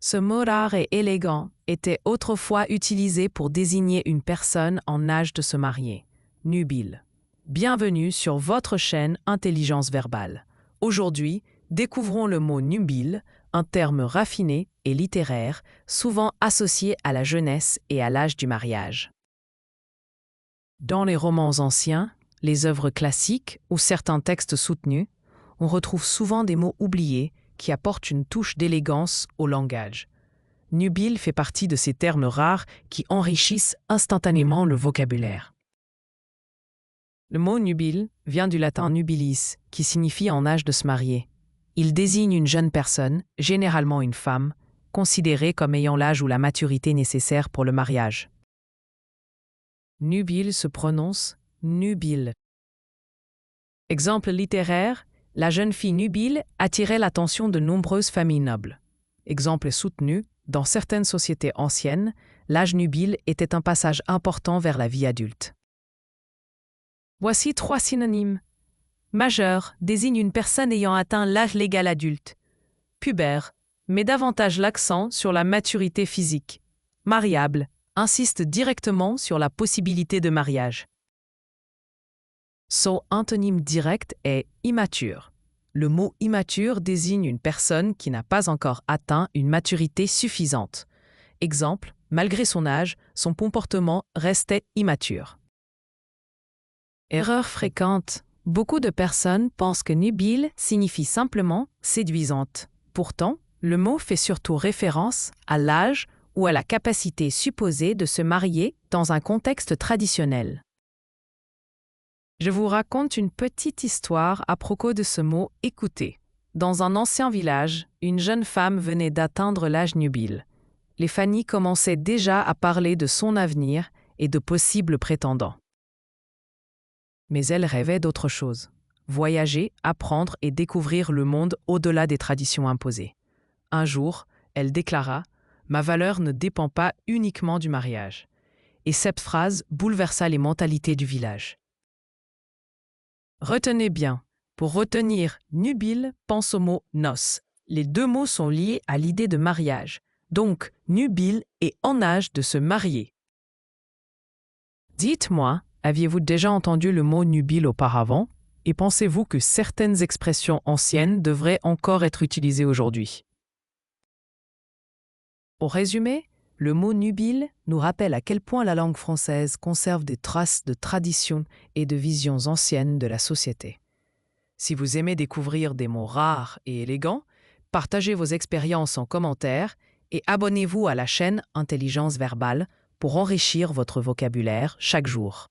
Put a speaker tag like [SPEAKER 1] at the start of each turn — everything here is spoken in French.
[SPEAKER 1] Ce mot rare et élégant était autrefois utilisé pour désigner une personne en âge de se marier. Nubile. Bienvenue sur votre chaîne Intelligence Verbale. Aujourd'hui, découvrons le mot nubile, un terme raffiné et littéraire, souvent associé à la jeunesse et à l'âge du mariage. Dans les romans anciens, les œuvres classiques ou certains textes soutenus, on retrouve souvent des mots oubliés qui apportent une touche d'élégance au langage. Nubile fait partie de ces termes rares qui enrichissent instantanément le vocabulaire. Le mot nubile vient du latin nubilis, qui signifie en âge de se marier. Il désigne une jeune personne, généralement une femme, considérée comme ayant l'âge ou la maturité nécessaire pour le mariage. Nubile se prononce nubile. Exemple littéraire, la jeune fille nubile attirait l'attention de nombreuses familles nobles. Exemple soutenu, dans certaines sociétés anciennes, l'âge nubile était un passage important vers la vie adulte. Voici 3 synonymes. Majeur désigne une personne ayant atteint l'âge légal adulte. Pubère met davantage l'accent sur la maturité physique. Mariable insiste directement sur la possibilité de mariage. Son antonyme direct est immature. Le mot immature désigne une personne qui n'a pas encore atteint une maturité suffisante. Exemple, malgré son âge, son comportement restait immature. Erreur fréquente. Beaucoup de personnes pensent que nubile signifie simplement séduisante. Pourtant, le mot fait surtout référence à l'âge ou à la capacité supposée de se marier dans un contexte traditionnel. Je vous raconte une petite histoire à propos de ce mot « écouter ». Dans un ancien village, une jeune femme venait d'atteindre l'âge nubile. Les familles commençaient déjà à parler de son avenir et de possibles prétendants. Mais elle rêvait d'autre chose. Voyager, apprendre et découvrir le monde au-delà des traditions imposées. Un jour, elle déclara « Ma valeur ne dépend pas uniquement du mariage ». Et cette phrase bouleversa les mentalités du village. Retenez bien, pour retenir nubile, pense au mot noces. Les deux mots sont liés à l'idée de mariage. Donc, nubile est en âge de se marier. Dites-moi, aviez-vous déjà entendu le mot nubile auparavant? Et pensez-vous que certaines expressions anciennes devraient encore être utilisées aujourd'hui? Au résumé, le mot nubile nous rappelle à quel point la langue française conserve des traces de traditions et de visions anciennes de la société. Si vous aimez découvrir des mots rares et élégants, partagez vos expériences en commentaire et abonnez-vous à la chaîne Intelligence Verbale pour enrichir votre vocabulaire chaque jour.